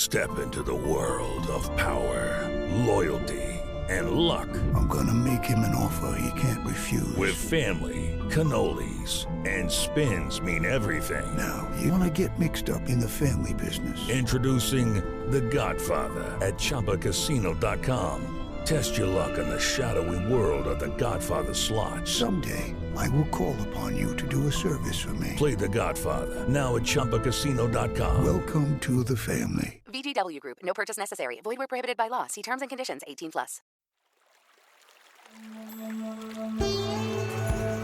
Step into the world of power, loyalty, and luck. I'm gonna make him an offer he can't refuse. With family, cannolis, and spins mean everything. Now, you wanna get mixed up in the family business. Introducing The Godfather at ChumbaCasino.com. Test your luck in the shadowy world of The Godfather slot. Someday, I will call upon you to do a service for me. Play The Godfather now at ChumbaCasino.com. Welcome to the family. VGW Group. No purchase necessary. Void where prohibited by law. See terms and conditions. 18+.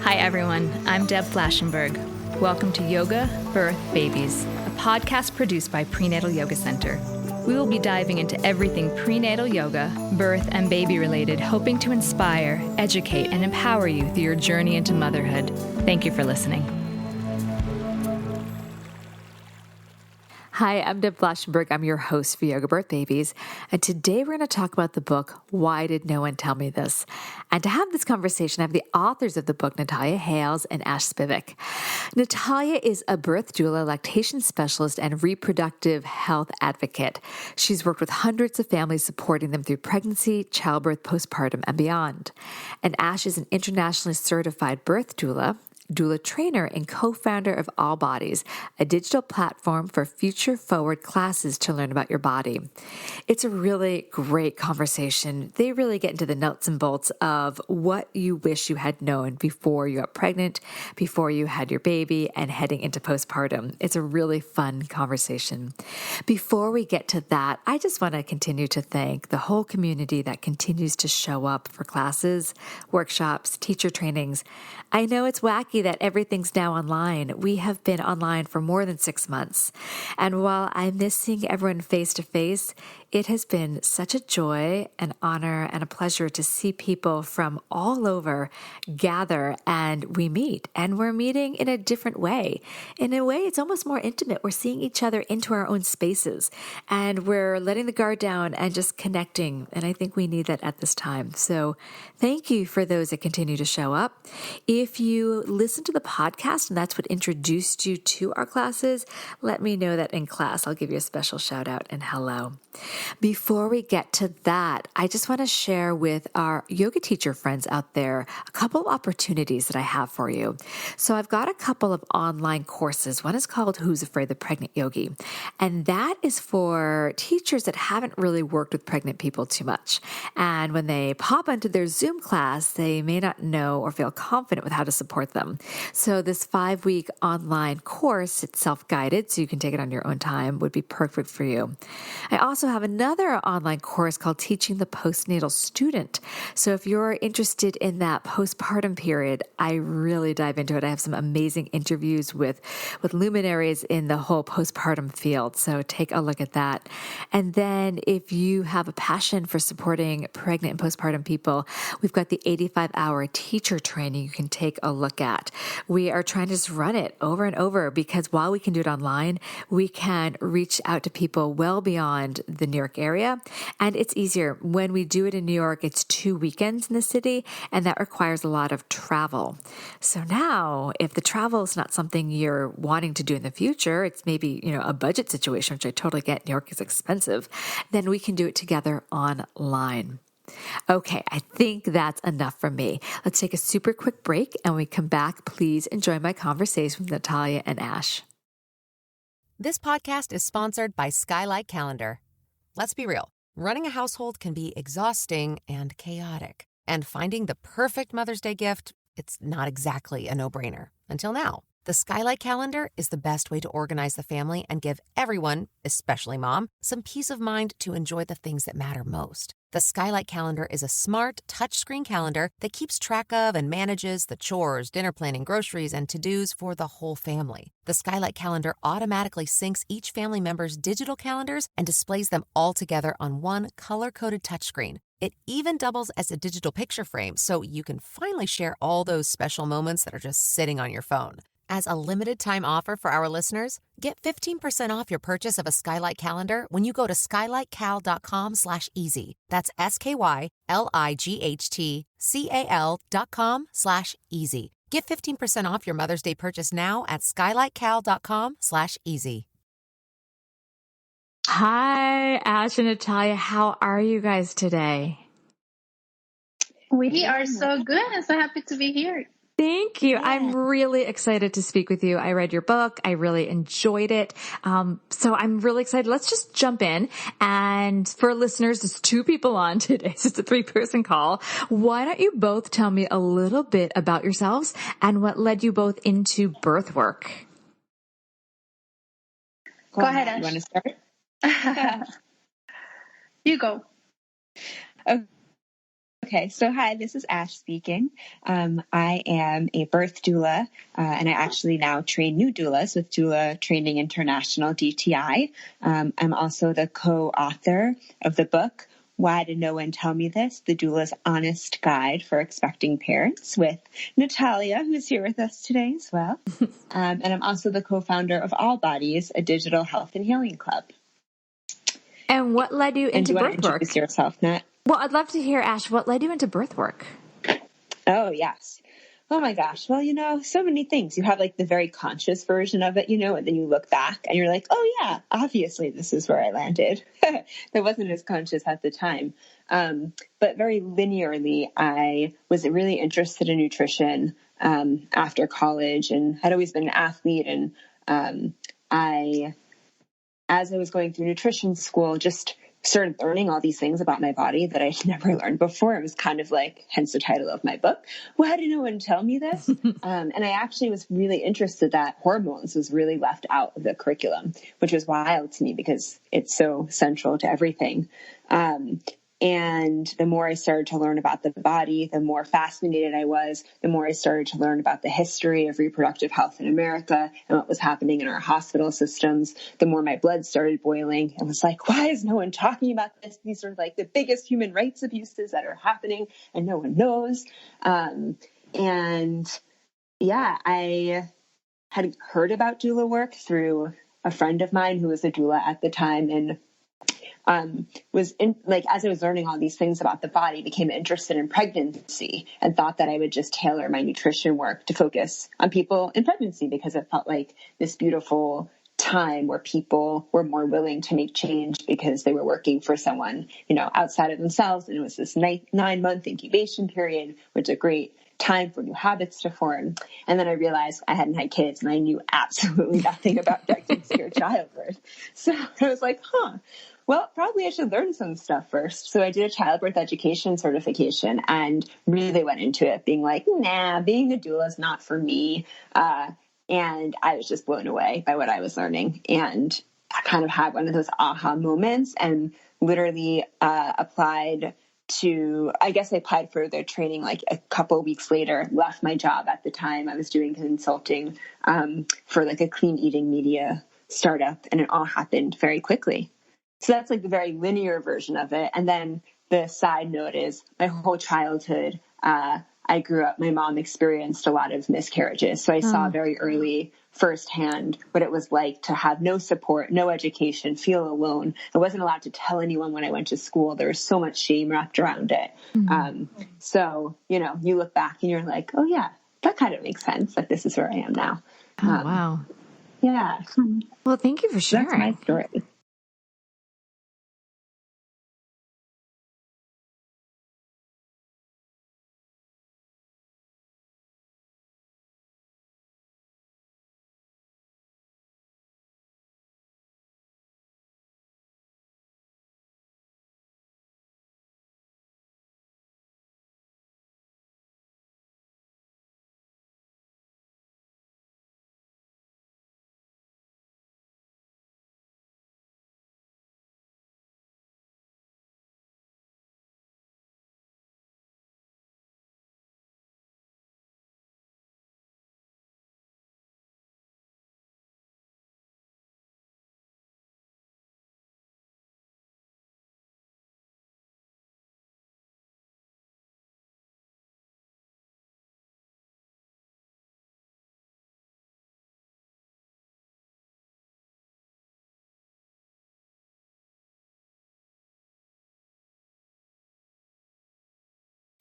Hi, everyone. I'm Deb Flashenberg. Welcome to Yoga, Birth, Babies, a podcast produced by Prenatal Yoga Center. We will be diving into everything prenatal yoga, birth, and baby related, hoping to inspire, educate, and empower you through your journey into motherhood. Thank you for listening. Hi, I'm Deb Flashenberg. I'm your host for Yoga Birth Babies. And today we're going to talk about the book, Why Did No One Tell Me This? And to have this conversation, I have the authors of the book, Natalia Haile and Ash Spivak. Natalia is a birth doula, lactation specialist, and reproductive health advocate. She's worked with hundreds of families, supporting them through pregnancy, childbirth, postpartum, and beyond. And Ash is an internationally certified birth doula trainer, and co-founder of All Bodies, a digital platform for future-forward classes to learn about your body. It's a really great conversation. They really get into the nuts and bolts of what you wish you had known before you got pregnant, before you had your baby, and heading into postpartum. It's a really fun conversation. Before we get to that, I just want to continue to thank the whole community that continues to show up for classes, workshops, teacher trainings. I know it's wacky that everything's now online. We have been online for more than 6 months. And while I miss seeing everyone face to face, it has been such a joy, an honor, and a pleasure to see people from all over gather and we meet. And we're meeting in a different way. In a way, it's almost more intimate. We're seeing each other into our own spaces and we're letting the guard down and just connecting. And I think we need that at this time. So thank you for those that continue to show up. If you listen to the podcast and that's what introduced you to our classes, let me know that in class. I'll give you a special shout out and hello. Before we get to that, I just want to share with our yoga teacher friends out there a couple of opportunities that I have for you. So I've got a couple of online courses. One is called Who's Afraid of the Pregnant Yogi? And that is for teachers that haven't really worked with pregnant people too much. And when they pop into their Zoom class, they may not know or feel confident with how to support them. So this 5-week online course, it's self-guided, so you can take it on your own time, would be perfect for you. I also have another online course called Teaching the Postnatal Student. So if you're interested in that postpartum period, I really dive into it. I have some amazing interviews with luminaries in the whole postpartum field. So take a look at that. And then if you have a passion for supporting pregnant and postpartum people, we've got the 85-hour teacher training you can take a look at. We are trying to just run it over and over because while we can do it online, we can reach out to people well beyond the New York area. And it's easier. When we do it in New York, it's 2 weekends in the city, and that requires a lot of travel. So now, if the travel is not something you're wanting to do in the future, it's maybe, a budget situation, which I totally get. New York is expensive. Then we can do it together online. Okay, I think that's enough from me. Let's take a super quick break, and when we come back, please enjoy my conversation with Natalia and Ash. This podcast is sponsored by Skylight Calendar. Let's be real. Running a household can be exhausting and chaotic. And finding the perfect Mother's Day gift, it's not exactly a no-brainer. Until now. The Skylight Calendar is the best way to organize the family and give everyone, especially mom, some peace of mind to enjoy the things that matter most. The Skylight Calendar is a smart, touchscreen calendar that keeps track of and manages the chores, dinner planning, groceries, and to-dos for the whole family. The Skylight Calendar automatically syncs each family member's digital calendars and displays them all together on one color-coded touchscreen. It even doubles as a digital picture frame, so you can finally share all those special moments that are just sitting on your phone. As a limited-time offer for our listeners, get 15% off your purchase of a Skylight Calendar when you go to skylightcal.com/easy. That's SKYLIGHTCAL.com/easy. Get 15% off your Mother's Day purchase now at skylightcal.com/easy. Hi, Ash and Natalia. How are you guys today? We are so good and so happy to be here. Thank you. I'm really excited to speak with you. I read your book. I really enjoyed it. So I'm really excited. Let's just jump in. And for listeners, there's 2 people on today. So it's a 3-person call. Why don't you both tell me a little bit about yourselves and what led you both into birth work? Go ahead, Ash. You want to start? You go. Okay, so hi, this is Ash speaking. I am a birth doula, and I actually now train new doulas with Doula Training International, DTI. I'm also the co-author of the book, Why Did No One Tell Me This? The Doula's Honest Guide for Expecting Parents, with Natalia, who's here with us today as well. And I'm also the co-founder of All Bodies, a digital health and healing club. And what led you into birth work? Introduce yourself, Nat? Well, I'd love to hear, Ash, what led you into birth work? Oh, yes. Oh my gosh. Well, so many things. You have like the very conscious version of it, and then you look back and you're like, oh yeah, obviously this is where I landed. That wasn't as conscious at the time. But very linearly, I was really interested in nutrition, after college, and had always been an athlete. And, as I was going through nutrition school, just started learning all these things about my body that I'd never learned before. It was kind of like, hence the title of my book, Why Did No One Tell Me This? And I actually was really interested that hormones was really left out of the curriculum, which was wild to me because it's so central to everything. And the more I started to learn about the body, the more fascinated I was, the more I started to learn about the history of reproductive health in America and what was happening in our hospital systems, the more my blood started boiling and was like, why is no one talking about this? These are like the biggest human rights abuses that are happening and no one knows. I had heard about doula work through a friend of mine who was a doula at the time, and as I was learning all these things about the body, became interested in pregnancy and thought that I would just tailor my nutrition work to focus on people in pregnancy, because it felt like this beautiful time where people were more willing to make change because they were working for someone, outside of themselves. And it was this 9-month incubation period, which is a great time for new habits to form. And then I realized I hadn't had kids and I knew absolutely nothing about pregnancy or childbirth. So I was like, well, probably I should learn some stuff first. So I did a childbirth education certification and really went into it being like, nah, being a doula is not for me. And I was just blown away by what I was learning. And I kind of had one of those aha moments and literally applied for their training like a couple weeks later, left my job at the time. I was doing consulting for like a clean eating media startup, and it all happened very quickly. So that's like the very linear version of it. And then the side note is my whole childhood, I grew up, my mom experienced a lot of miscarriages. So I saw very early firsthand what it was like to have no support, no education, feel alone. I wasn't allowed to tell anyone when I went to school. There was so much shame wrapped around it. So, you look back and you're like, oh yeah, that kind of makes sense that this is where I am now. Wow. Yeah. Well, thank you for sharing. That's my story.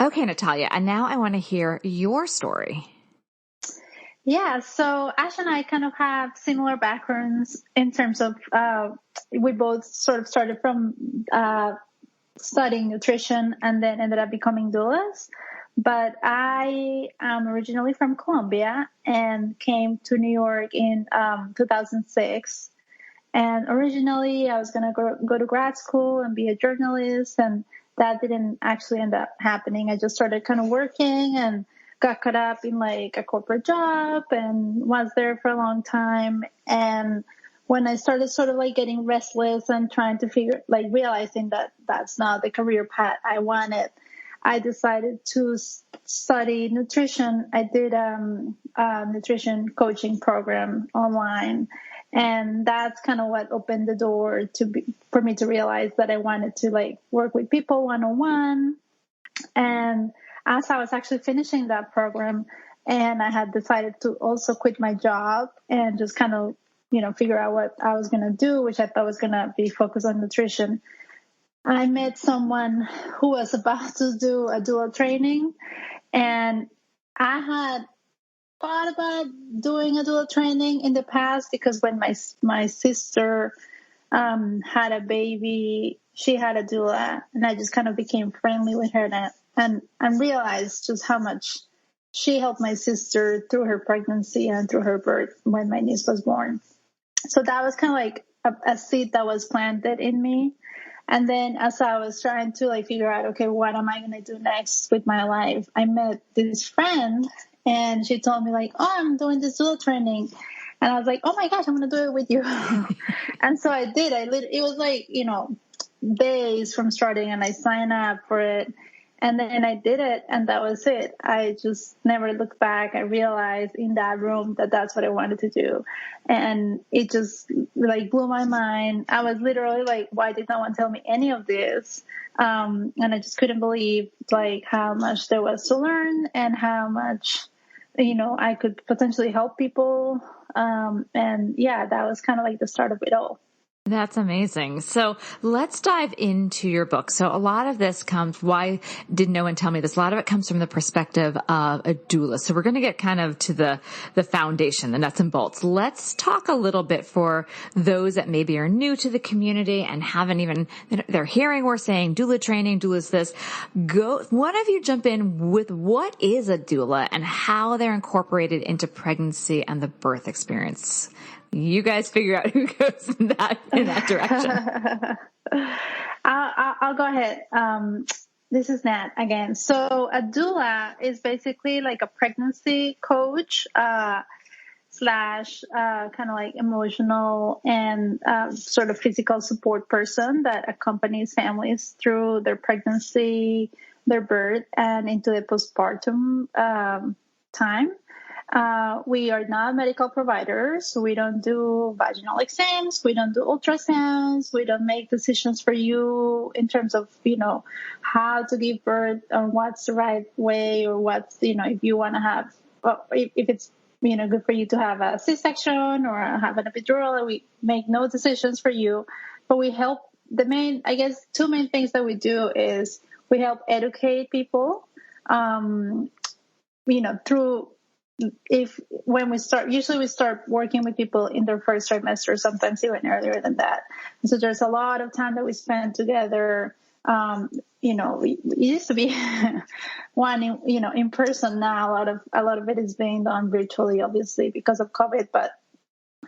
Okay, Natalia, and now I want to hear your story. Yeah, so Ash and I kind of have similar backgrounds in terms of we both sort of started from studying nutrition and then ended up becoming doulas. But I am originally from Colombia and came to New York in 2006. And originally I was going to go to grad school and be a journalist, and that didn't actually end up happening. I just started kind of working and got caught up in like a corporate job and was there for a long time. And when I started sort of like getting restless and trying to realizing that that's not the career path I wanted, I decided to study nutrition. I did a nutrition coaching program online. And that's kind of what opened the door for me to realize that I wanted to like work with people one-on-one. And as I was actually finishing that program, and I had decided to also quit my job and just kind of, figure out what I was going to do, which I thought was going to be focused on nutrition, I met someone who was about to do a doula training. And I had thought about doing a doula training in the past because when my sister had a baby, she had a doula, and I just kind of became friendly with her and realized just how much she helped my sister through her pregnancy and through her birth when my niece was born. So that was kind of like a seed that was planted in me. And then as I was trying to like figure out, okay, what am I going to do next with my life? I met this friend and she told me like, oh, I'm doing this doula training. And I was like, oh my gosh, I'm going to do it with you. And so I did. It was like, days from starting, and I signed up for it. And then I did it, and that was it. I just never looked back. I realized in that room that that's what I wanted to do. And it just like blew my mind. I was literally like, why did no one tell me any of this? And I just couldn't believe like how much there was to learn and how much, I could potentially help people. And yeah, that was kind of like the start of it all. That's amazing. So let's dive into your book. So a lot of this comes, why did no one tell me this? A lot of it comes from the perspective of a doula. So we're going to get kind of to the foundation, the nuts and bolts. Let's talk a little bit for those that maybe are new to the community and haven't even, they're hearing we're saying doula training, doula's this. One of you jump in with what is a doula and how they're incorporated into pregnancy and the birth experience. You guys figure out who goes in that direction. I'll go ahead. This is Nat again. So a doula is basically like a pregnancy coach, slash, kind of like emotional and, sort of physical support person that accompanies families through their pregnancy, their birth, and into the postpartum, time. We are not medical providers. We don't do vaginal exams. We don't do ultrasounds. We don't make decisions for you in terms of, how to give birth or what's the right way or what's, if you want to have, if it's, good for you to have a C-section or have an epidural. We make no decisions for you, but we help. Two main things that we do is we help educate people, through, usually we start working with people in their first trimester, sometimes even earlier than that. And so there's a lot of time that we spend together. It used to be in person. Now a lot of it is being done virtually, obviously because of COVID, but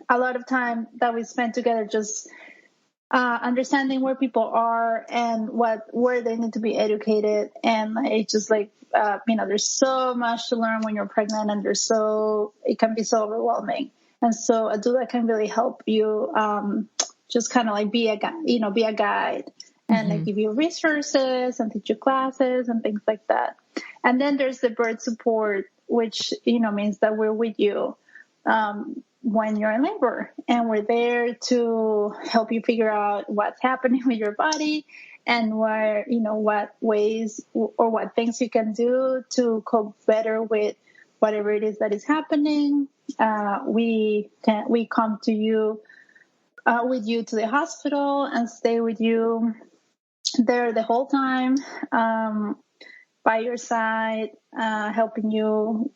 a lot of time that we spend together just understanding where people are and where they need to be educated. And it's just like, there's so much to learn when you're pregnant, and it can be so overwhelming. And so a doula can really help you, just kind of like be a guide and like give you resources and teach you classes and things like that. And then there's the birth support, which, means that we're with you, when you're in labor, and we're there to help you figure out what's happening with your body and what ways or what things you can do to cope better with whatever it is that is happening. We come to you, with you to the hospital and stay with you there the whole time, by your side, helping you,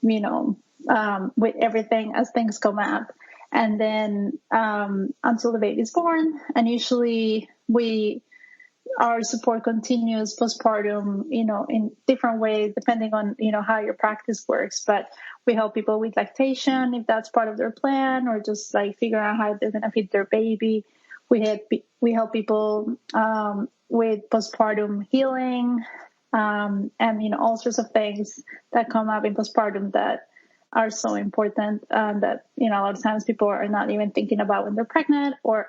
with everything as things come up. And then until the baby's born. And usually our support continues postpartum, in different ways, depending on, how your practice works. But we help people with lactation, if that's part of their plan, or just like figuring out how they're going to feed their baby. We help people with postpartum healing, and, all sorts of things that come up in postpartum that are so important, that, a lot of times people are not even thinking about when they're pregnant, or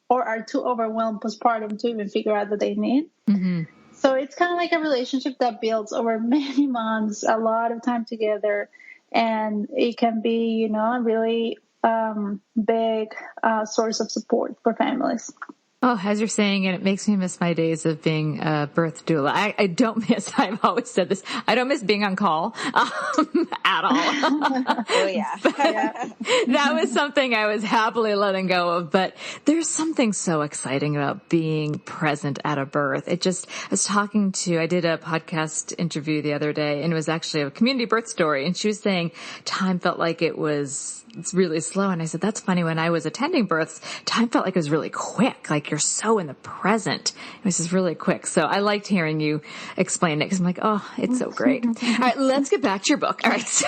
are too overwhelmed postpartum to even figure out that they need. Mm-hmm. So it's kind of like a relationship that builds over many months, a lot of time together. And it can be, a really big source of support for families. Oh, as you're saying it, it makes me miss my days of being a birth doula. I don't miss, I've always said this, I don't miss being on call at all. Oh, yeah. That was something I was happily letting go of. But there's something so exciting about being present at a birth. I did a podcast interview the other day, and it was actually a community birth story. And she was saying time felt like it's really slow. And I said, that's funny. When I was attending births, time felt like it was really quick. Like you're so in the present. It was just really quick. So I liked hearing you explain it, because I'm like, oh, it's so great. All right, let's get back to your book. All right. So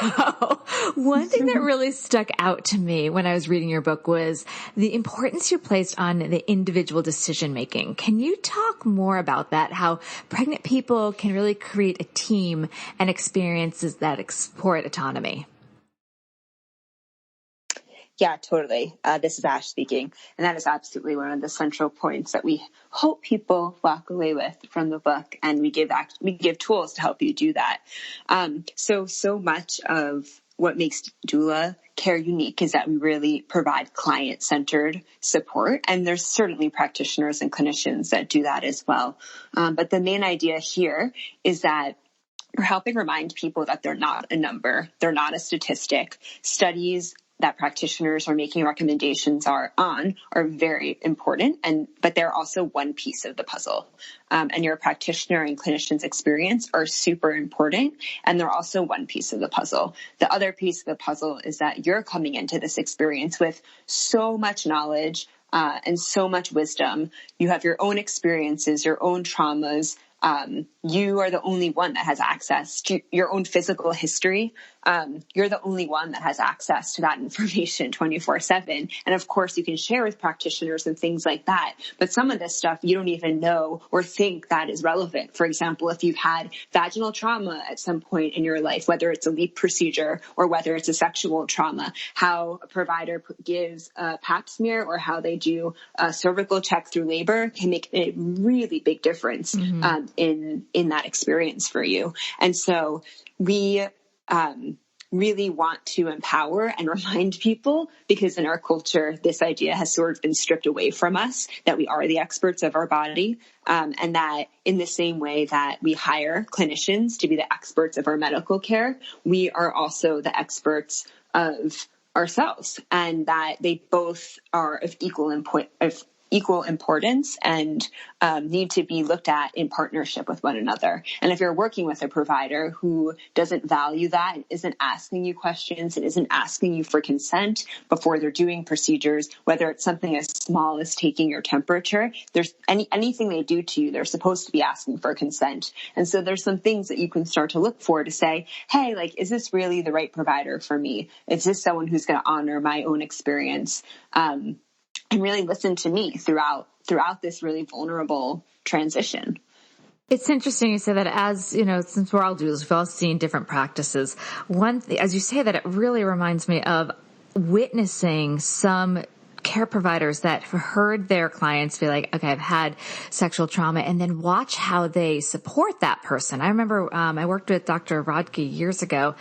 one thing that really stuck out to me when I was reading your book was the importance you placed on the individual decision making. Can you talk more about that? How pregnant people can really create a team and experiences that support autonomy? Yeah, totally. This is Ash speaking. And that is absolutely one of the central points that we hope people walk away with from the book. And we give tools to help you do that. So much of what makes doula care unique is that we really provide client-centered support. And there's certainly practitioners and clinicians that do that as well. But the main idea here is that we're helping remind people that they're not a number. They're not a statistic. Studies that practitioners are making recommendations are very important, but they're also one piece of the puzzle. And your practitioner and clinician's experience are super important, and they're also one piece of the puzzle. The other piece of the puzzle is that you're coming into this experience with so much knowledge and so much wisdom. You have your own experiences, your own traumas. You are the only one that has access to your own physical history. You're the only one that has access to that information 24/7. And of course you can share with practitioners and things like that. But some of this stuff you don't even know or think that is relevant. For example, if you've had vaginal trauma at some point in your life, whether it's a LEEP procedure or whether it's a sexual trauma, how a provider gives a pap smear or how they do a cervical check through labor can make a really big difference in that experience for you. And so we really want to empower and remind people, because in our culture, this idea has sort of been stripped away from us, that we are the experts of our body, and that in the same way that we hire clinicians to be the experts of our medical care, we are also the experts of ourselves, and that they both are of equal importance and need to be looked at in partnership with one another. And if you're working with a provider who doesn't value that and isn't asking you questions and isn't asking you for consent before they're doing procedures, whether it's something as small as taking your temperature, there's anything they do to you, they're supposed to be asking for consent. And so there's some things that you can start to look for to say, hey, is this really the right provider for me? Is this someone who's going to honor my own experience? And really listen to me throughout this really vulnerable transition. It's interesting you say that, as since we're all doulas, we've all seen different practices. One thing, as you say that, it really reminds me of witnessing some care providers that have heard their clients be like, okay, I've had sexual trauma, and then watch how they support that person. I remember I worked with Dr. Rodke years ago,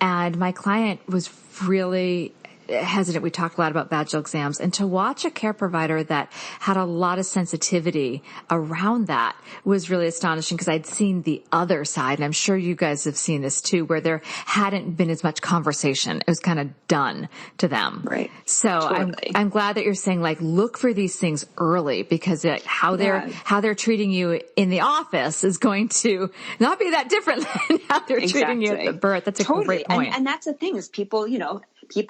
and my client was really hesitant. We talked a lot about vaginal exams, and to watch a care provider that had a lot of sensitivity around that was really astonishing, because I'd seen the other side, and I'm sure you guys have seen this too, where there hadn't been as much conversation. It was kind of done to them. Right. So Totally. I'm glad that you're saying, like, look for these things early, because how they're treating you in the office is going to not be that different than how they're treating you at the birth. That's a great point. And that's the thing, is people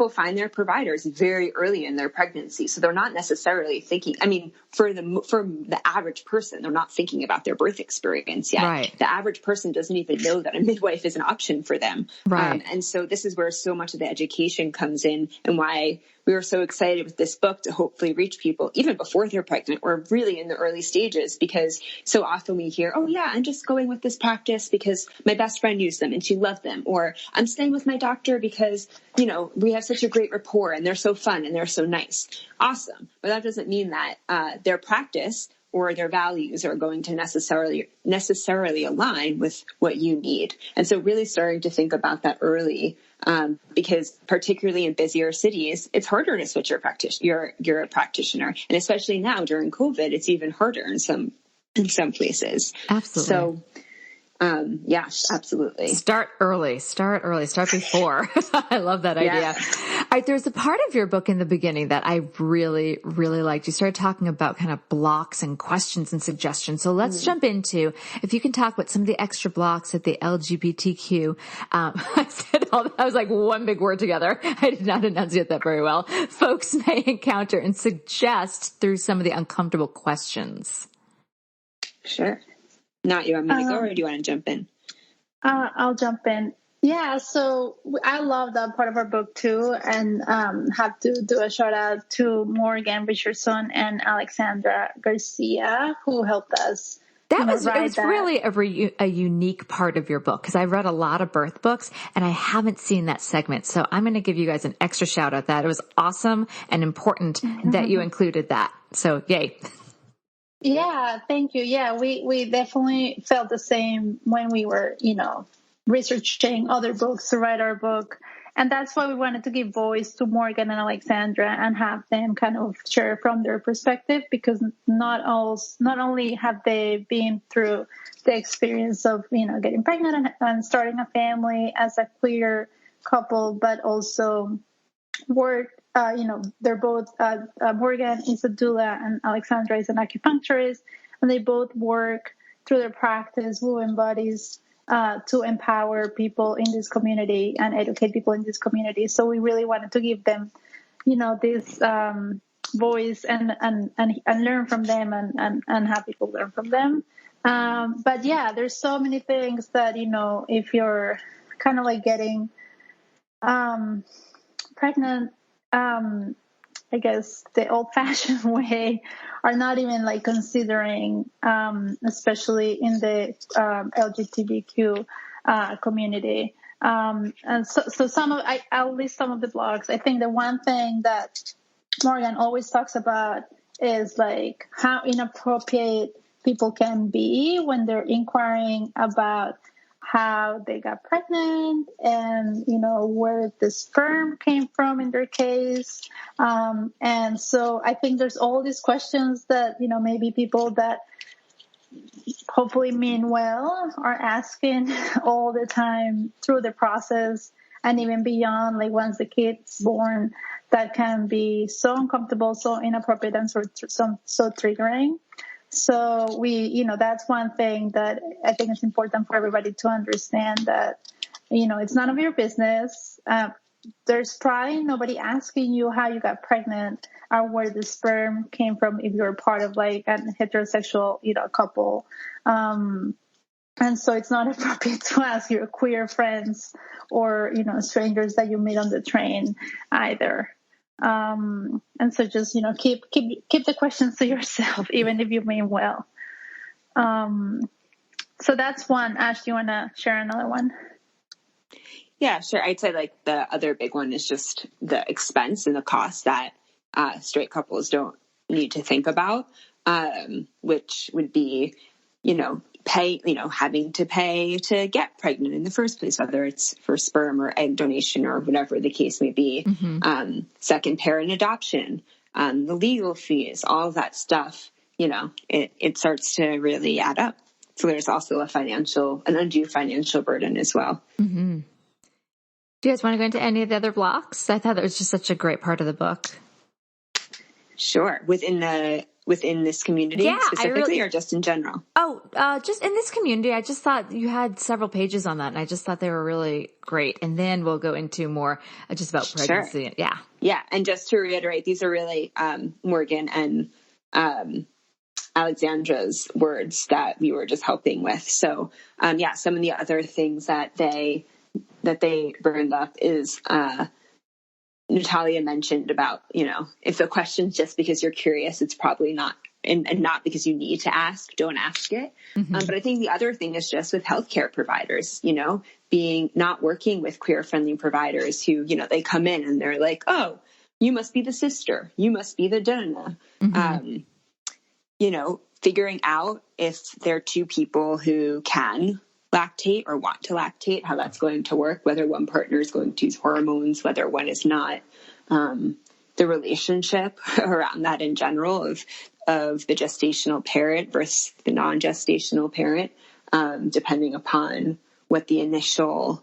find their providers very early in their pregnancy. So they're not necessarily thinking, I mean, for the average person, they're not thinking about their birth experience yet. Right. The average person doesn't even know that a midwife is an option for them. Right. And so this is where so much of the education comes in, and why we were so excited with this book to hopefully reach people even before they're pregnant, or really in the early stages, because so often we hear, oh yeah, I'm just going with this practice because my best friend used them and she loved them. Or I'm staying with my doctor because, we have such a great rapport and they're so fun and they're so nice. Awesome. But that doesn't mean that their practice or their values are going to necessarily align with what you need. And so really starting to think about that early, because particularly in busier cities, it's harder to switch your practitioner. And especially now during COVID, it's even harder in some places. Absolutely. So, yeah, absolutely. Start early, start before. I love that idea. Yeah. All right, there's a part of your book in the beginning that I really, really liked. You started talking about kind of blocks and questions and suggestions. So let's jump into, if you can talk about some of the extra blocks that the LGBTQ, I said all that, I was like one big word together. I did not enunciate that very well. Folks may encounter and suggest through some of the uncomfortable questions. Sure. Not you want me to go, or do you want to jump in? I'll jump in. Yeah, so I love that part of our book too, and have to do a shout out to Morgan Richardson and Alexandra Garcia, who helped us. It was really a unique part of your book, because I've read a lot of birth books and I haven't seen that segment. So I'm going to give you guys an extra shout out. That it was awesome and important that you included that. So yay. Yeah, thank you. Yeah, we definitely felt the same when we were, researching other books to write our book. And that's why we wanted to give voice to Morgan and Alexandra and have them kind of share from their perspective, because not only have they been through the experience of, getting pregnant and starting a family as a queer couple, but also work. They're both, Morgan is a doula and Alexandra is an acupuncturist, and they both work through their practice, woven bodies, to empower people in this community and educate people in this community. So we really wanted to give them, this voice and learn from them and have people learn from them. But yeah, there's so many things that, if you're kind of like getting pregnant, I guess the old-fashioned way, are not even like considering, especially in the LGBTQ community. And so I'll list some of the blogs. I think the one thing that Morgan always talks about is like how inappropriate people can be when they're inquiring about how they got pregnant and, where the sperm came from in their case. And so I think there's all these questions that, maybe people that hopefully mean well are asking all the time through the process and even beyond, like once the kid's born, that can be so uncomfortable, so inappropriate, and so triggering. So that's one thing that I think is important for everybody to understand, that, it's none of your business. There's probably nobody asking you how you got pregnant or where the sperm came from if you're part of like a heterosexual, couple. And so it's not appropriate to ask your queer friends or, strangers that you meet on the train either. And so just, keep the questions to yourself, even if you mean well. So that's one. Ash, do you want to share another one? Yeah, sure. I'd say like the other big one is just the expense and the cost that straight couples don't need to think about, which would be having to pay to get pregnant in the first place, whether it's for sperm or egg donation or whatever the case may be. Second parent adoption, the legal fees, all of that stuff, it starts to really add up. So there's also an undue financial burden as well. Mm-hmm. Do you guys want to go into any of the other blocks? I thought that was just such a great part of the book. Sure. Within this community specifically, or just in general? Just in this community. I just thought you had several pages on that, and I just thought they were really great. And then we'll go into more just about pregnancy. Sure. Yeah. And just to reiterate, these are really Morgan and Alexandra's words that we were just helping with. So some of the other things that they burned up is Natalia mentioned about, if the question's just because you're curious, it's probably not, and not because you need to ask, don't ask it. But I think the other thing is just with healthcare providers, not working with queer-friendly providers who, they come in and they're like, oh, you must be the sister, you must be the donor. Figuring out if there are two people who can lactate or want to lactate, how that's going to work, whether one partner is going to use hormones, whether one is not, the relationship around that in general of the gestational parent versus the non-gestational parent, depending upon what the initial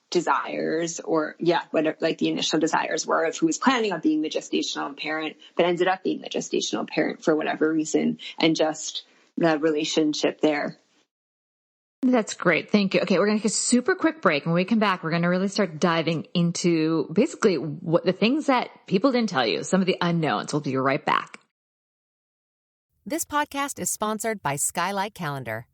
desires the initial desires were of who was planning on being the gestational parent, but ended up being the gestational parent for whatever reason, and just the relationship there. That's great. Thank you. Okay, we're going to take a super quick break. When we come back, we're going to really start diving into basically what the things that people didn't tell you, some of the unknowns. We'll be right back. This podcast is sponsored by Skylight Calendar.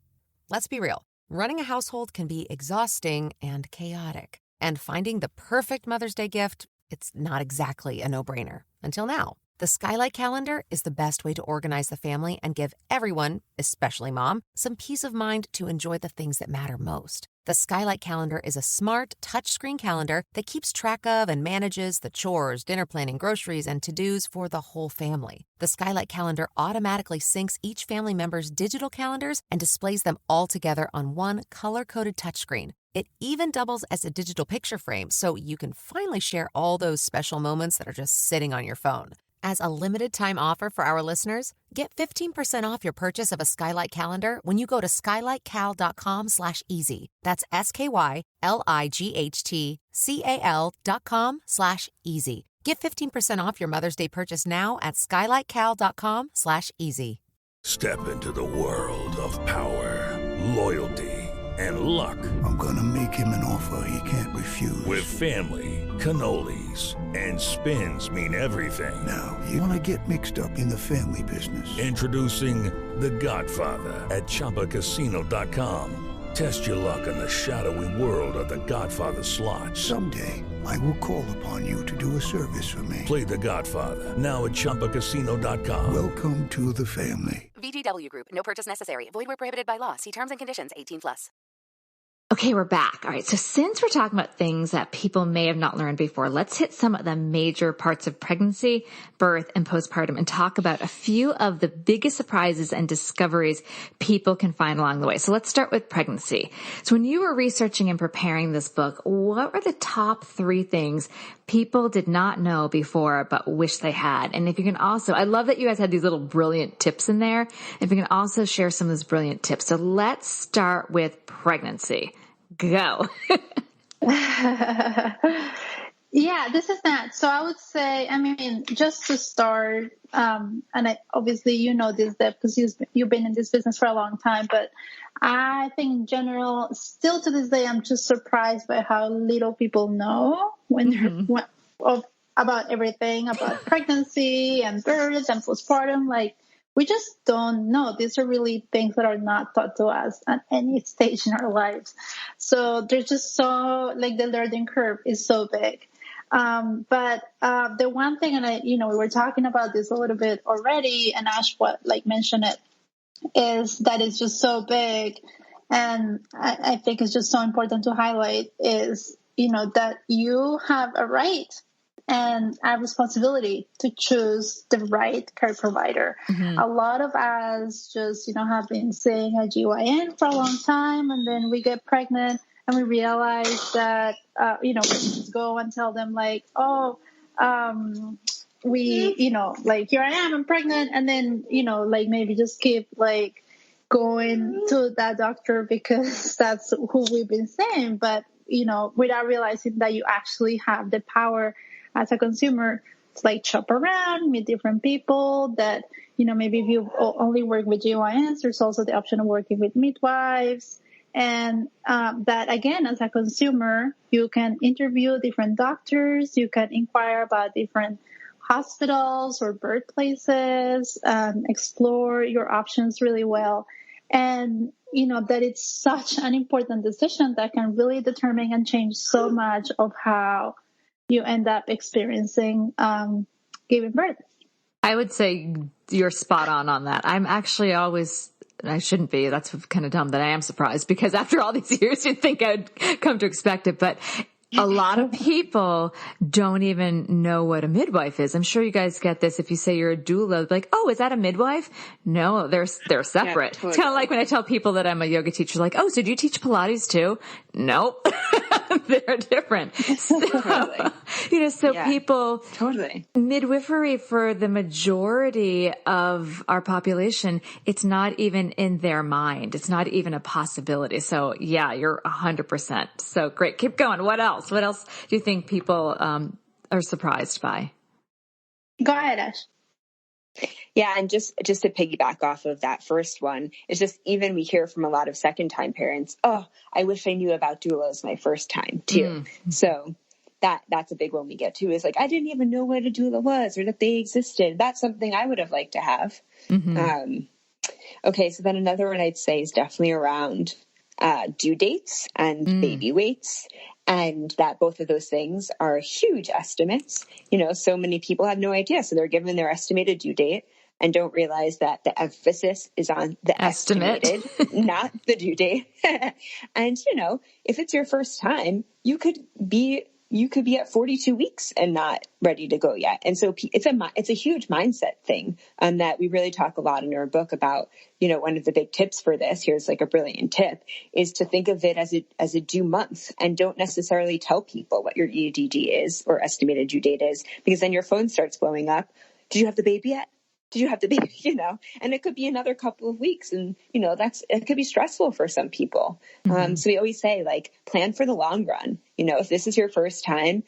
Let's be real. Running a household can be exhausting and chaotic. And finding the perfect Mother's Day gift, it's not exactly a no-brainer. Until now. The Skylight Calendar is the best way to organize the family and give everyone, especially mom, some peace of mind to enjoy the things that matter most. The Skylight Calendar is a smart, touchscreen calendar that keeps track of and manages the chores, dinner planning, groceries, and to-dos for the whole family. The Skylight Calendar automatically syncs each family member's digital calendars and displays them all together on one color-coded touchscreen. It even doubles as a digital picture frame, so you can finally share all those special moments that are just sitting on your phone. As a limited-time offer for our listeners, get 15% off your purchase of a Skylight Calendar when you go to skylightcal.com/easy. That's SKYLIGHTCAL.com/easy. Get 15% off your Mother's Day purchase now at skylightcal.com/easy. Step into the world of power, loyalty, and luck. I'm gonna make him an offer he can't refuse. With family, cannolis, and spins mean everything. Now, you wanna get mixed up in the family business. Introducing The Godfather at ChumbaCasino.com. Test your luck in the shadowy world of The Godfather slot. Someday, I will call upon you to do a service for me. Play The Godfather now at ChumbaCasino.com. Welcome to the family. VGW Group. No purchase necessary. Void where prohibited by law. See terms and conditions. 18+. Okay, we're back. All right. So since we're talking about things that people may have not learned before, let's hit some of the major parts of pregnancy, birth, and postpartum and talk about a few of the biggest surprises and discoveries people can find along the way. So let's start with pregnancy. So when you were researching and preparing this book, what were the top 3 things people did not know before but wish they had? And if you can also, I love that you guys had these little brilliant tips in there. If you can also share some of those brilliant tips. So let's start with pregnancy. Go. Yeah, this is Nat. So I would say, just to start, obviously you know this, because you've been in this business for a long time, but I think in general, still to this day, I'm just surprised by how little people know about everything, about pregnancy and birth and postpartum. Like, we just don't know. These are really things that are not taught to us at any stage in our lives. So there's just the learning curve is so big. But the one thing, and we were talking about this a little bit already, and Ash mentioned it, is that it's just so big. And I think it's just so important to highlight is, that you have a right and a responsibility to choose the right care provider. A lot of us just, have been seeing a GYN for a long time, and then we get pregnant and we realize that, we just go and tell them like, here I am, I'm pregnant. And then, maybe just keep like going to that doctor because that's who we've been saying. But, without realizing that you actually have the power as a consumer to like shop around, meet different people that, maybe if you only work with GYNs, there's also the option of working with midwives. And that, again, as a consumer, you can interview different doctors, you can inquire about different hospitals or birthplaces, explore your options really well. And, that it's such an important decision that can really determine and change so much of how you end up experiencing giving birth. I would say you're spot on that. I'm actually always, I shouldn't be, that's kind of dumb that I am surprised, because after all these years you'd think I'd come to expect it, but a lot of people don't even know what a midwife is. I'm sure you guys get this. If you say you're a doula, like, oh, is that a midwife? No, they're separate. Yeah, totally. It's kind of like when I tell people that I'm a yoga teacher, like, oh, so do you teach Pilates too? Nope. They're different. Totally. People, totally. Midwifery for the majority of our population, it's not even in their mind. It's not even a possibility. So yeah, you're 100%. So great. Keep going. What else? What else do you think people are surprised by? Go ahead, Ash. Yeah, and just to piggyback off of that first one, it's just even we hear from a lot of second-time parents, oh, I wish I knew about doulas my first time too. So that's a big one we get to, is like, I didn't even know what a doula was or that they existed. That's something I would have liked to have. Okay, so then another one I'd say is definitely around due dates and baby weights. And that both of those things are huge estimates. So many people have no idea. So they're given their estimated due date and don't realize that the emphasis is on the estimated, not the due date. And, if it's your first time, you could be at 42 weeks and not ready to go yet. And so it's a huge mindset thing that we really talk a lot in our book about. One of the big tips for this, here's like a brilliant tip, is to think of it as a due month, and don't necessarily tell people what your EDD is or estimated due date is, because then your phone starts blowing up. Did you have the baby yet? Did you have the baby? And it could be another couple of weeks, and it could be stressful for some people. So we always say, like, plan for the long run. If this is your first time,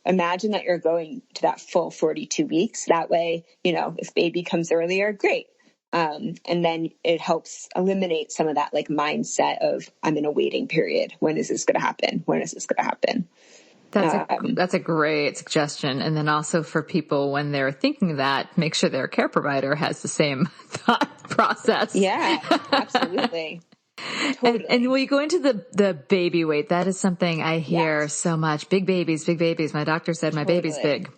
imagine that you're going to that full 42 weeks. That way, if baby comes earlier, great. And then it helps eliminate some of that like mindset of, I'm in a waiting period. When is this going to happen? When is this going to happen? That's a great suggestion. And then also for people, when they're thinking that, make sure their care provider has the same thought process. Yeah, absolutely. Totally. And when you go into the baby weight, that is something I hear so much. Big babies. My doctor said my baby's big.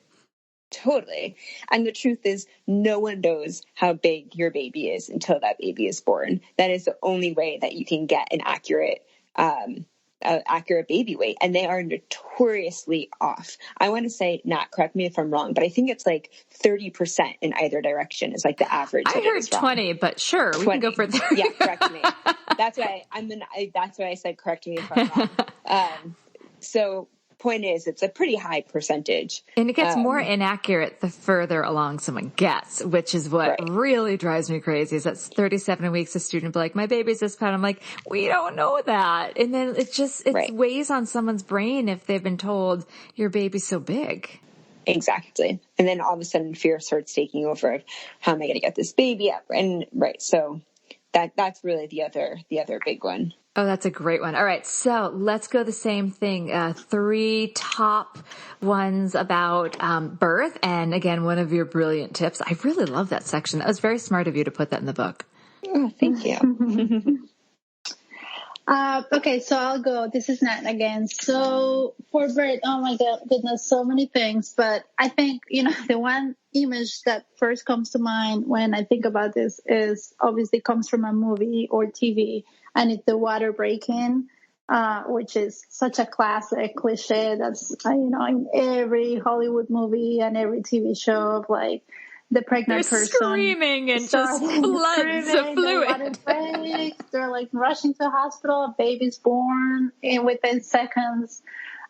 Totally. And the truth is, no one knows how big your baby is until that baby is born. That is the only way that you can get an accurate baby weight. And they are notoriously off. I want to say, Nat, correct me if I'm wrong, but I think it's like 30% in either direction is like the average. I heard 20, but sure, 20. We can go for 30. Yeah, correct me. That's why that's why I said correct me if I'm wrong. So point is, it's a pretty high percentage. And it gets more inaccurate the further along someone gets, which is what really drives me crazy, is that's 37 weeks a student be like, my baby's this pound. I'm like, we don't know that. And then it weighs on someone's brain if they've been told your baby's so big. Exactly. And then all of a sudden fear starts taking over of, how am I going to get this baby up? And so that's really the other big one. Oh, that's a great one. All right. So let's go the same thing. 3 top ones about birth. And again, one of your brilliant tips. I really love that section. That was very smart of you to put that in the book. Oh, thank you. Okay, so I'll go. This is Nat again. So for birth, oh my goodness, so many things. But I think, the one image that first comes to mind when I think about this is obviously comes from a movie or TV, and it's the water breaking. which is such a classic cliche that's, in every Hollywood movie and every TV show of like the pregnant They're person screaming and just floods of their fluid. water breaks, they're like rushing to the hospital, a baby's born within seconds.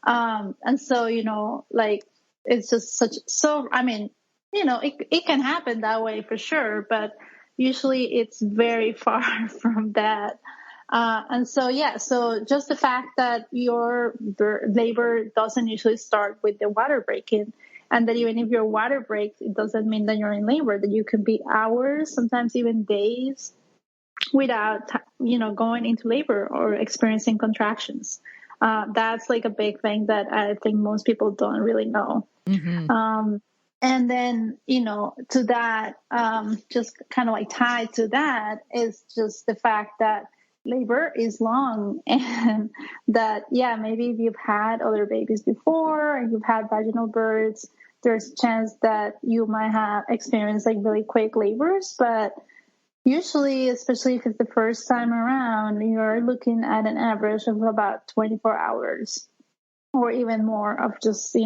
And so, like it's just it can happen that way for sure, but usually it's very far from that. And so just the fact that your labor doesn't usually start with the water breaking, and that even if your water breaks, it doesn't mean that you're in labor, that you can be hours, sometimes even days without, going into labor or experiencing contractions. That's like a big thing that I think most people don't really know. Mm-hmm. And then, to that, just kind of like tied to that is just the fact that labor is long, and that, maybe if you've had other babies before and you've had vaginal births, there's a chance that you might have experienced like really quick labors. But usually, especially if it's the first time around, you're looking at an average of about 24 hours or even more of just,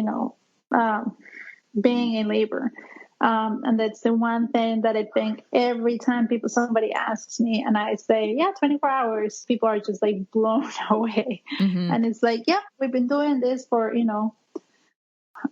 being in labor. And that's the one thing that I think every time somebody asks me and I say, 24 hours, people are just like blown away. Mm-hmm. And it's like, we've been doing this for,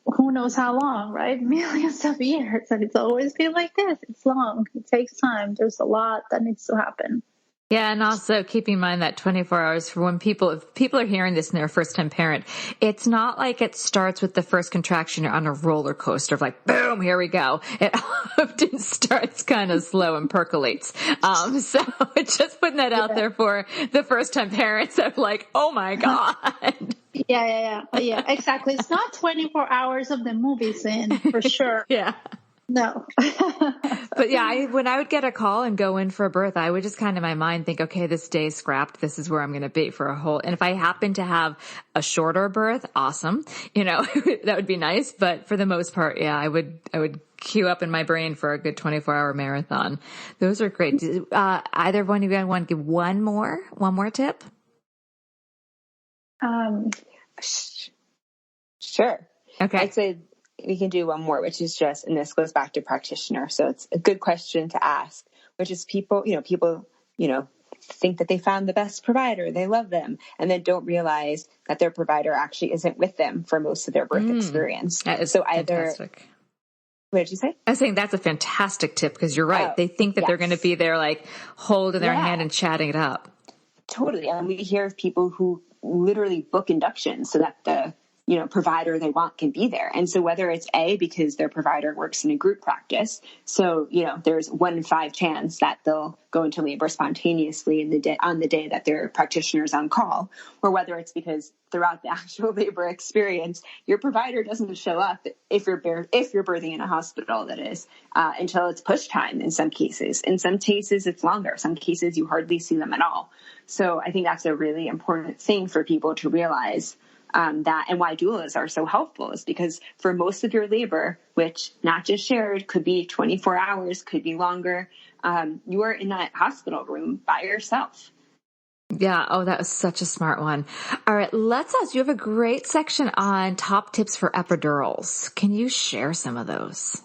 who knows how long, right? Millions of years. And it's always been like this. It's long. It takes time. There's a lot that needs to happen. Yeah. And also keep in mind that 24 hours for when if people are hearing this and they're a first time parent, it's not like it starts with the first contraction. You're on a roller coaster of like, boom, here we go. It often starts kind of slow and percolates. So just putting that out there for the first time parents of like, oh my God. Yeah, exactly. It's not 24 hours of the movie scene for sure. Yeah. No. But when I would get a call and go in for a birth, I would just kind of in my mind think, okay, this day's scrapped. This is where I'm going to be for a whole. And if I happen to have a shorter birth, awesome. That would be nice. But for the most part, I would queue up in my brain for a good 24-hour marathon. Those are great. Either one of you want to give one more tip? Sure. Okay. I'd say we can do one more, which is just, and this goes back to practitioner. So it's a good question to ask, which is people think that they found the best provider. They love them. And then don't realize that their provider actually isn't with them for most of their birth experience. That is so fantastic. What did you say? I was saying that's a fantastic tip because you're right. They think that they're going to be there like holding their hand and chatting it up. Totally. And we hear of people who literally book inductions so that the provider they want can be there. And so whether it's because their provider works in a group practice, so, there's 1 in 5 chance that they'll go into labor spontaneously on the day that their practitioner's on call, or whether it's because throughout the actual labor experience, your provider doesn't show up if you're birthing in a hospital, that is, until it's push time in some cases. In some cases, it's longer. Some cases you hardly see them at all. So I think that's a really important thing for people to realize. That and why doulas are so helpful is because for most of your labor, which not just shared, could be 24 hours, could be longer, you are in that hospital room by yourself. Yeah. Oh, that was such a smart one. All right. Let's ask, you have a great section on top tips for epidurals. Can you share some of those?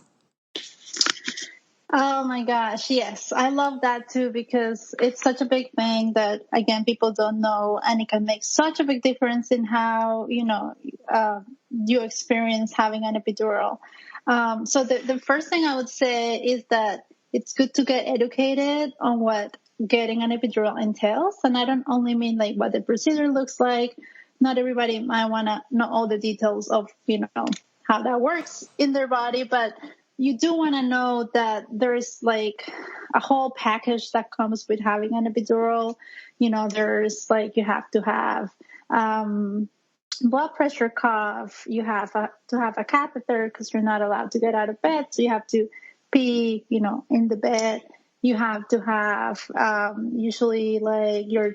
Oh my gosh. Yes. I love that too, because it's such a big thing that, again, people don't know, and it can make such a big difference in how, you experience having an epidural. So the first thing I would say is that it's good to get educated on what getting an epidural entails. And I don't only mean like what the procedure looks like. Not everybody might want to know all the details of, how that works in their body, but you do want to know that there's like a whole package that comes with having an epidural. There's like, you have to have blood pressure cuff. You have to have a catheter because you're not allowed to get out of bed. So you have to pee, in the bed. You have to have usually like your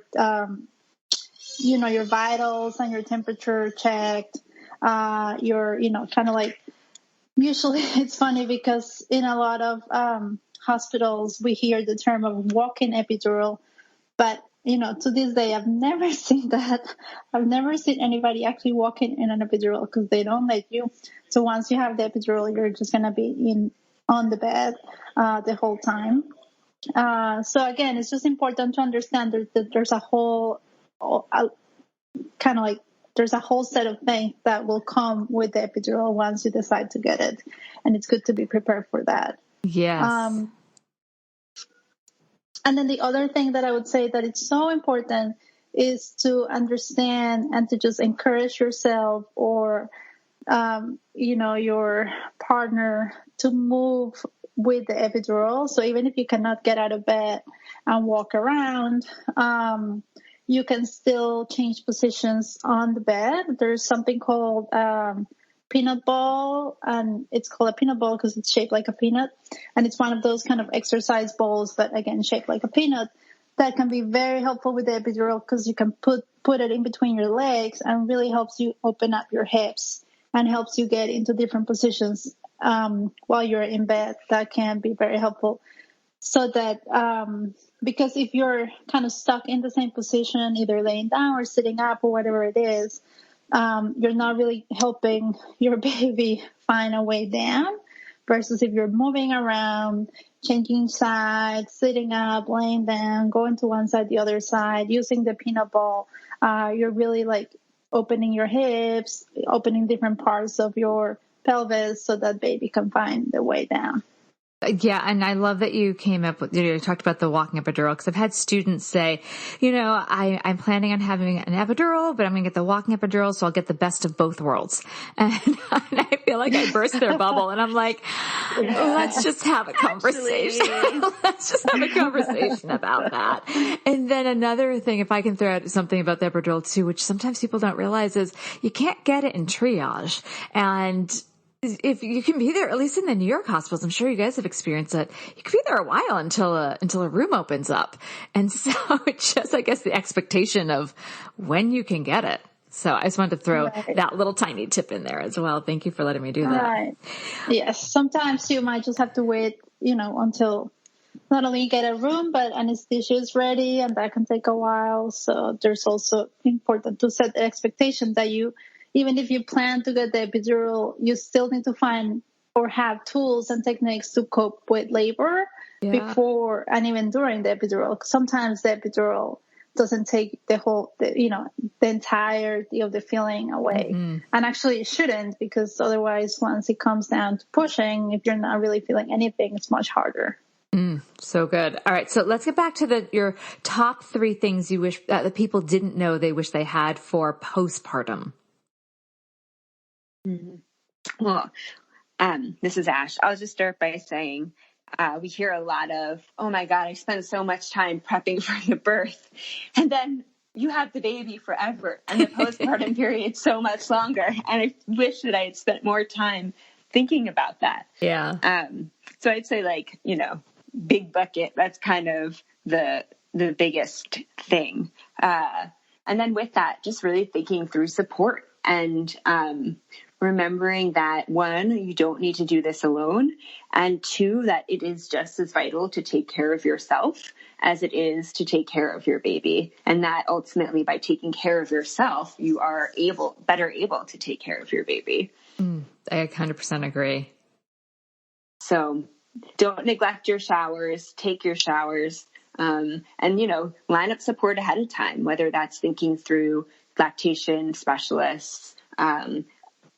vitals and your temperature checked. Your, kind of like, usually it's funny because in a lot of hospitals, we hear the term of walk-in epidural, but to this day, I've never seen that. I've never seen anybody actually walking in an epidural because they don't let you. So once you have the epidural, you're just going to be on the bed the whole time. So again, it's just important to understand that there's a whole kind of like there's a whole set of things that will come with the epidural once you decide to get it. And it's good to be prepared for that. Yes. And then the other thing that I would say that it's so important is to understand and to just encourage yourself or, your partner to move with the epidural. So even if you cannot get out of bed and walk around, you can still change positions on the bed. There's something called peanut ball, and it's called a peanut ball because it's shaped like a peanut. And it's one of those kind of exercise balls that, again, shaped like a peanut that can be very helpful with the epidural because you can put it in between your legs and really helps you open up your hips and helps you get into different positions while you're in bed. That can be very helpful. So that, because if you're kind of stuck in the same position, either laying down or sitting up or whatever it is, you're not really helping your baby find a way down versus if you're moving around, changing sides, sitting up, laying down, going to one side, the other side, using the peanut ball, you're really like opening your hips, opening different parts of your pelvis so that baby can find the way down. Yeah. And I love that you came up with, you talked about the walking epidural because I've had students say, I'm planning on having an epidural, but I'm going to get the walking epidural. So I'll get the best of both worlds. And I feel like I burst their bubble and I'm like, let's just have a conversation. Let's just have a conversation about that. And then another thing, if I can throw out something about the epidural too, which sometimes people don't realize is you can't get it in triage. And if you can be there, at least in the New York hospitals, I'm sure you guys have experienced it. You can be there a while until a room opens up. And so it's just, I guess, the expectation of when you can get it. So I just wanted to throw that little tiny tip in there as well. Thank you for letting me do that. Right. Yes. Sometimes you might just have to wait, until not only you get a room, but anesthesia is ready, and that can take a while. So there's also important to set the expectation that even if you plan to get the epidural, you still need to find or have tools and techniques to cope with labor before and even during the epidural. Sometimes the epidural doesn't take the entirety of the feeling away. Mm-hmm. And actually it shouldn't, because otherwise once it comes down to pushing, if you're not really feeling anything, it's much harder. So good. All right. So let's get back to your top 3 things you wish that the people didn't know they wish they had for postpartum. Well, this is Ash. I'll just start by saying we hear a lot of, oh my God, I spent so much time prepping for the birth. And then you have the baby forever and the postpartum period so much longer. And I wish that I had spent more time thinking about that. Yeah. So I'd say big bucket, that's kind of the biggest thing. And then with that, just really thinking through support and remembering that 1, you don't need to do this alone, and 2, that it is just as vital to take care of yourself as it is to take care of your baby. And that ultimately by taking care of yourself, you are better able to take care of your baby. I 100% agree. So don't neglect your showers, take your showers, and, line up support ahead of time, whether that's thinking through lactation specialists,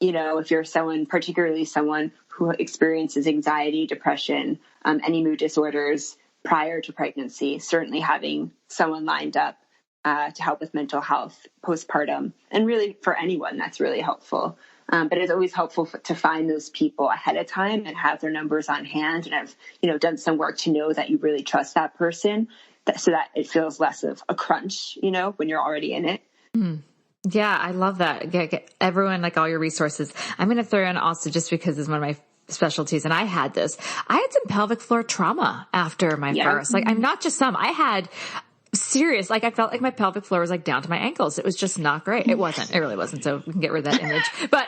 if you're particularly someone who experiences anxiety, depression, any mood disorders prior to pregnancy, certainly having someone lined up to help with mental health postpartum, and really for anyone, that's really helpful. But it's always helpful to find those people ahead of time and have their numbers on hand and have, done some work to know that you really trust that person, so that it feels less of a crunch, when you're already in it. Yeah, I love that. Get everyone, like all your resources. I'm going to throw in also, just because it's one of my specialties, and I had some pelvic floor trauma after my first. Like, I'm not just some. I had serious. Like I felt like my pelvic floor was like down to my ankles. It was just not great. It wasn't. It really wasn't. So we can get rid of that image. But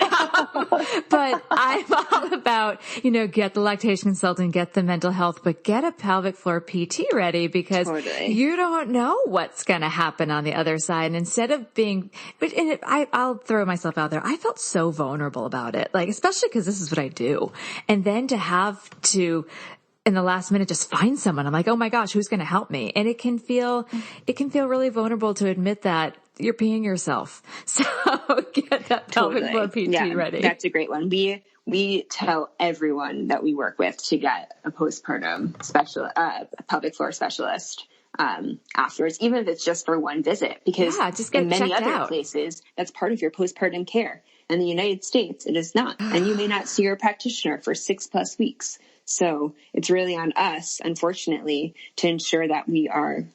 I'm all about, get the lactation consultant, get the mental health, but get a pelvic floor PT ready because you don't know what's going to happen on the other side. And instead of being, I'll throw myself out there. I felt so vulnerable about it, like, especially because this is what I do. And then to have to, in the last minute, just find someone. I'm like, oh my gosh, who's going to help me? And it can feel really vulnerable to admit that you're peeing yourself. So get that pelvic floor PT ready. That's a great one. We tell everyone that we work with to get a postpartum pelvic floor specialist afterwards, even if it's just for one visit, because just get in many other out. places, that's part of your postpartum care. In the United States, it is not. And you may not see your practitioner for 6+ weeks. So it's really on us, unfortunately, to ensure that we are,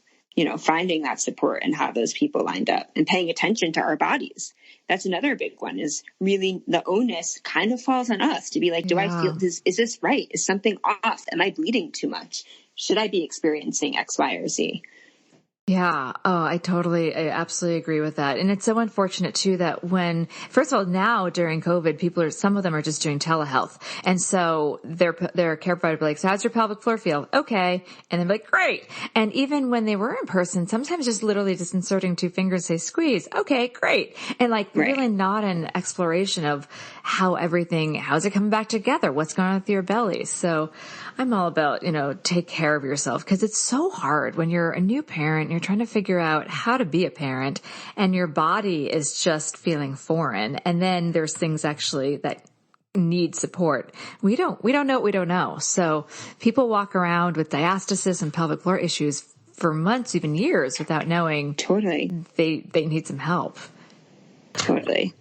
finding that support and have those people lined up and paying attention to our bodies. That's another big one, is really the onus kind of falls on us to be like, do I feel this? Is this right? Is something off? Am I bleeding too much? Should I be experiencing X, Y, or Z? Yeah. Oh, I absolutely agree with that. And it's so unfortunate too that first of all, now during COVID, some of them are just doing telehealth. And so their care provider will be like, so how's your pelvic floor feel? Okay. And they're like, great. And even when they were in person, sometimes just literally just inserting 2 fingers, say squeeze. Okay, great. And really not an exploration of how's it coming back together? What's going on with your belly? So I'm all about, take care of yourself, because it's so hard when you're a new parent, you're trying to figure out how to be a parent and your body is just feeling foreign. And then there's things actually that need support. We don't know what we don't know. So people walk around with diastasis and pelvic floor issues for months, even years, without knowing they need some help. Totally.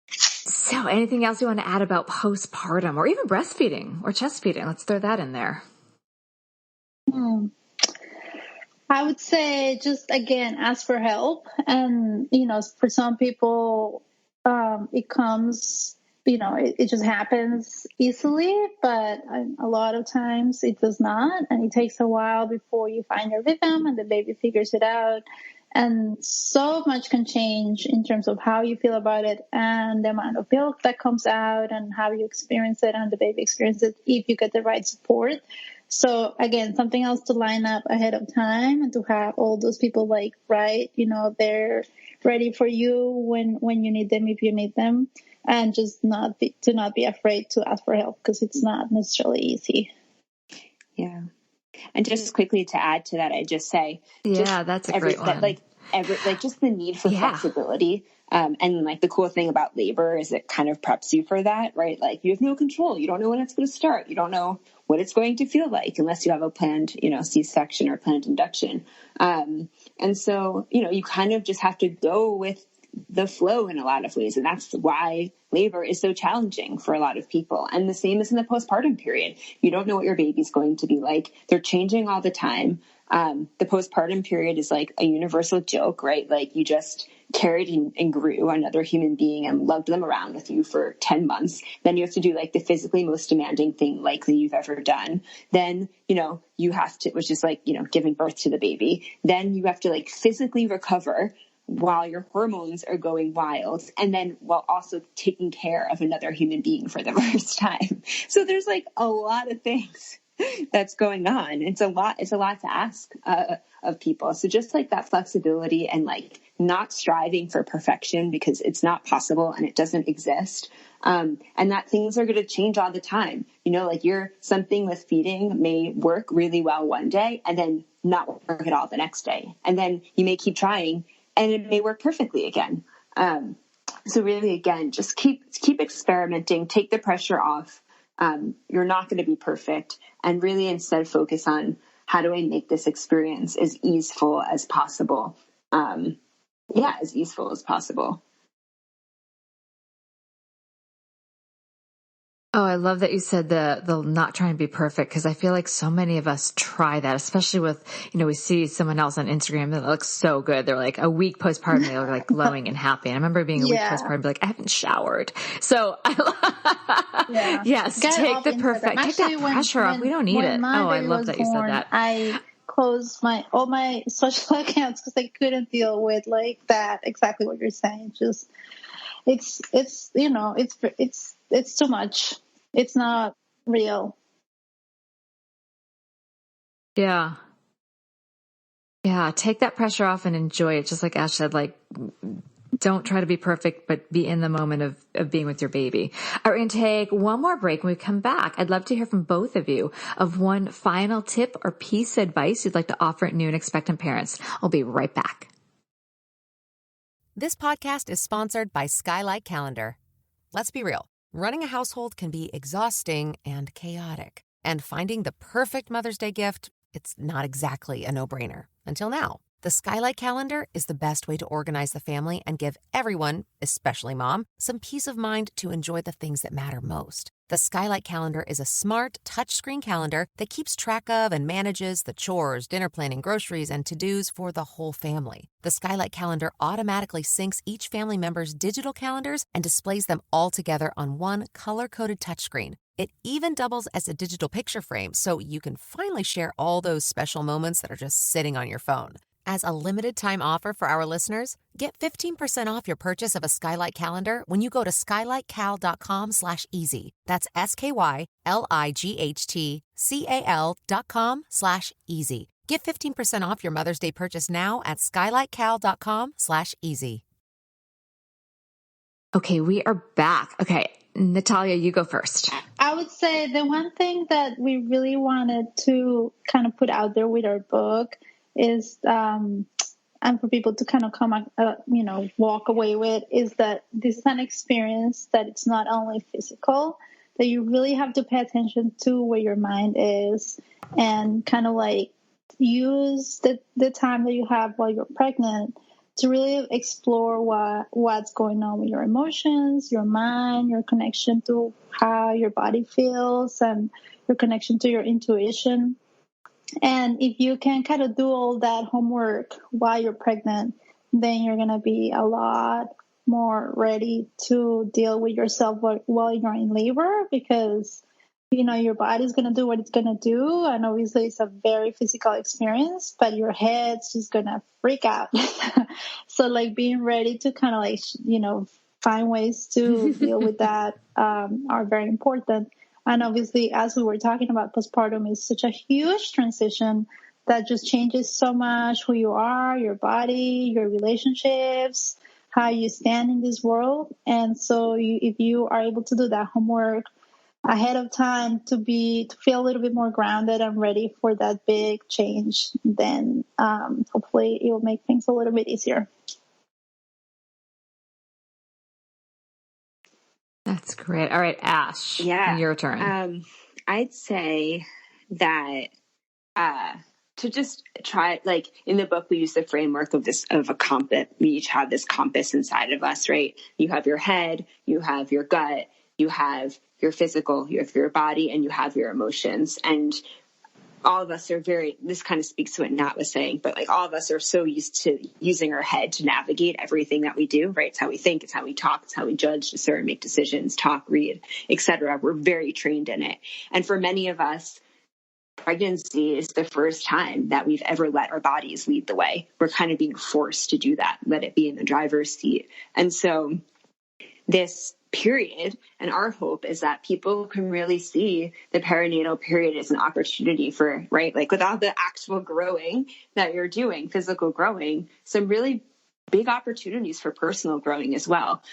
So anything else you want to add about postpartum or even breastfeeding or chest feeding? Let's throw that in there. I would say just, again, ask for help. And, for some people, it comes, it just happens easily, but a lot of times it does not. And it takes a while before you find your rhythm and the baby figures it out. And so much can change in terms of how you feel about it and the amount of milk that comes out and how you experience it and the baby experiences it if you get the right support. So again, something else to line up ahead of time and to have all those people they're ready for you when you need them, if you need them, and just not be afraid to ask for help, because it's not necessarily easy. Yeah. And just quickly to add to that, I just say, that's a great one. Just the need for flexibility. And the cool thing about labor is it kind of preps you for that, right? Like you have no control. You don't know when it's going to start. You don't know what it's going to feel like unless you have a planned, C-section or planned induction. And so, you kind of just have to go with the flow in a lot of ways. And that's why labor is so challenging for a lot of people. And the same is in the postpartum period. You don't know what your baby's going to be like. They're changing all the time. The postpartum period is like a universal joke, right? Like you just carried and grew another human being and lugged them around with you for 10 months. Then you have to do like the physically most demanding thing likely you've ever done. Then, you have to, which is like, giving birth to the baby. Then you have to like physically recover while your hormones are going wild, and then while also taking care of another human being for the first time. So there's like a lot of things that's going on. It's a lot to ask of people. So just like that flexibility and like not striving for perfection, because it's not possible and it doesn't exist. And that things are going to change all the time. Something with feeding may work really well one day and then not work at all the next day. And then you may keep trying and it may work perfectly again. So really, again, just keep experimenting, take the pressure off. You're not going to be perfect, and really instead focus on how do I make this experience as easeful as possible. As easeful as possible. Oh, I love that you said the not trying to be perfect, because I feel like so many of us try that, especially with, we see someone else on Instagram that looks so good. They're like a week postpartum, they look like glowing and happy. And I remember being a week postpartum, be like, I haven't showered. So take that pressure off. We don't need it. Oh, I love that you said that. I closed all my social accounts because I couldn't deal with like that. Exactly what you're saying. Just it's you know it's too much. It's not real. Yeah. Yeah. Take that pressure off and enjoy it. Just like Ash said, like, don't try to be perfect, but be in the moment of being with your baby. All right, we're going to take one more break. When we come back, I'd love to hear from both of you of one final tip or piece of advice you'd like to offer new and expectant parents. I'll be right back. This podcast is sponsored by Skylight Calendar. Let's be real. Running a household can be exhausting and chaotic. And finding the perfect Mother's Day gift, it's not exactly a no-brainer. Until now. The Skylight Calendar is the best way to organize the family and give everyone, especially mom, some peace of mind to enjoy the things that matter most. The Skylight Calendar is a smart, touchscreen calendar that keeps track of and manages the chores, dinner planning, groceries, and to-dos for the whole family. The Skylight Calendar automatically syncs each family member's digital calendars and displays them all together on one color-coded touchscreen. It even doubles as a digital picture frame, so you can finally share all those special moments that are just sitting on your phone. As a limited-time offer for our listeners, get 15% off your purchase of a Skylight Calendar when you go to skylightcal.com/easy. That's SKYLIGHTCAL.com/easy. Get 15% off your Mother's Day purchase now at skylightcal.com/easy. Okay, we are back. Okay, Natalia, you go first. I would say the one thing that we really wanted to kind of put out there with our book is, and for people to kind of come, walk away with, is that this is an experience that it's not only physical, that you really have to pay attention to where your mind is and kind of like use the time that you have while you're pregnant to really explore what's going on with your emotions, your mind, your connection to how your body feels, and your connection to your intuition. And if you can kind of do all that homework while you're pregnant, then you're going to be a lot more ready to deal with yourself while you're in labor, because, your body's going to do what it's going to do. And obviously it's a very physical experience, but your head's just going to freak out. So like being ready to kind of like, find ways to deal with that are very important. And obviously, as we were talking about, postpartum is such a huge transition that just changes so much who you are, your body, your relationships, how you stand in this world. And so if you are able to do that homework ahead of time to feel a little bit more grounded and ready for that big change, then hopefully it will make things a little bit easier. That's great. All right, Ash, your turn. I'd say that to just try, like in the book, we use the framework of a compass. We each have this compass inside of us, right? You have your head, you have your gut, you have your physical, you have your body, and you have your emotions. And all of us are this kind of speaks to what Nat was saying, but like all of us are so used to using our head to navigate everything that we do, right? It's how we think, it's how we talk, it's how we judge, discern, make decisions, talk, read, etc. We're very trained in it. And for many of us, pregnancy is the first time that we've ever let our bodies lead the way. We're kind of being forced to do that, let it be in the driver's seat. And so this period, and our hope is that people can really see the perinatal period as an opportunity for, right, like without the actual growing that you're doing, physical growing, some really big opportunities for personal growing as well.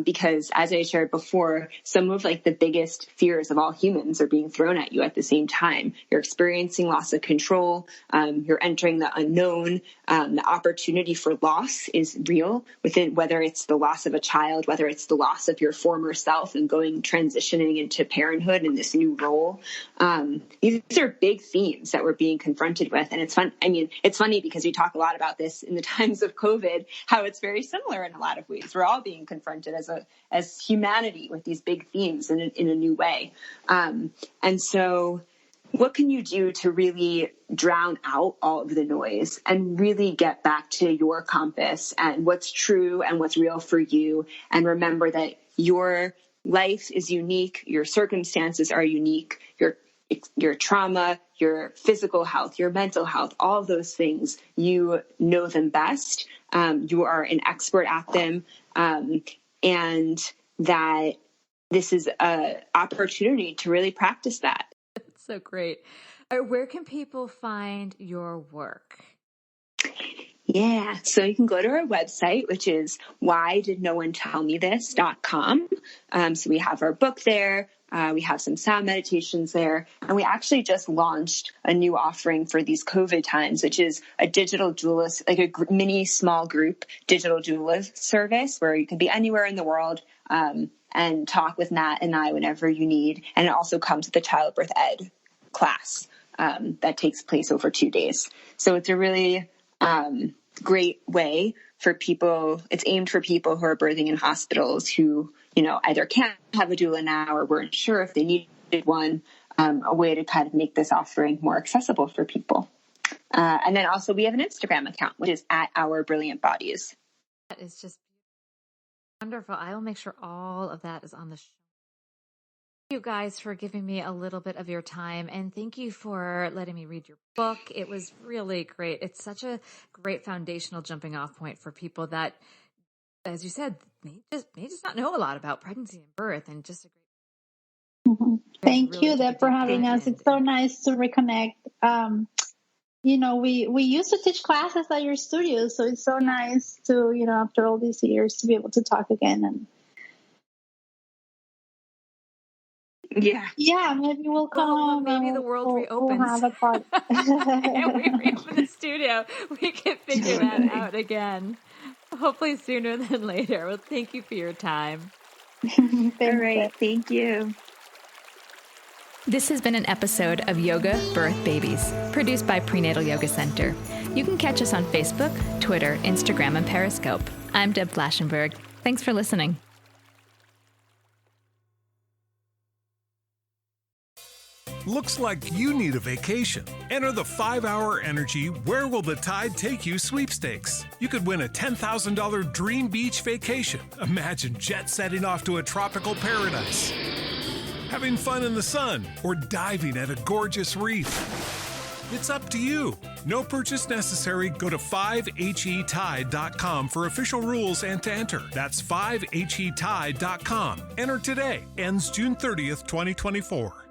Because as I shared before, some of like the biggest fears of all humans are being thrown at you at the same time. You're experiencing loss of control. You're entering the unknown. The opportunity for loss is real within, whether it's the loss of a child, whether it's the loss of your former self and transitioning into parenthood in this new role. These are big themes that we're being confronted with. And it's fun. I mean, it's funny because we talk a lot about this in the times of COVID, how it's very similar in a lot of ways. We're all being confronted as humanity with these big themes in a new way. And so what can you do to really drown out all of the noise and really get back to your compass and what's true and what's real for you? And remember that your life is unique. Your circumstances are unique. Your your trauma, your physical health, your mental health, all of those things, you know them best. You are an expert at them. And that this is an opportunity to really practice that. That's so great. Where can people find your work? Yeah, so you can go to our website, which is whydidnoonetellmethis.com. So we have our book there. We have some sound meditations there. And we actually just launched a new offering for these COVID times, which is a digital doula, like a mini small group digital doula service where you can be anywhere in the world and talk with Nat and I whenever you need. And it also comes with a childbirth ed class that takes place over 2 days. So it's a really great way for people. It's aimed for people who are birthing in hospitals who, either can't have a doula now or weren't sure if they needed one, a way to kind of make this offering more accessible for people. And then also we have an Instagram account, which is @OurBrilliantBodies. That is just wonderful. I will make sure all of that is on the show. Thank you guys for giving me a little bit of your time, and thank you for letting me read your book. It was really great. It's such a great foundational jumping off point for people that, as you said, may just not know a lot about pregnancy and birth, and just a great. Thank really you, Deb, for having us. It's so nice to reconnect. We used to teach classes at your studio, so it's so nice to, after all these years, to be able to talk again. And yeah, maybe we'll come. Maybe the world reopens. We'll have a part. Yeah, we reopen the studio. We can figure that out again. Hopefully sooner than later. Well, thank you for your time. All right. Thank you. This has been an episode of Yoga Birth Babies, produced by Prenatal Yoga Center. You can catch us on Facebook, Twitter, Instagram, and Periscope. I'm Deb Flaschenberg. Thanks for listening. Looks like you need a vacation. Enter the 5-Hour Energy Where Will the Tide Take You sweepstakes. You could win a $10,000 dream beach vacation. Imagine jet setting off to a tropical paradise, having fun in the sun, or diving at a gorgeous reef. It's up to you. No purchase necessary. Go to 5HETide.com for official rules and to enter. That's 5HETide.com. Enter today. Ends June 30th, 2024.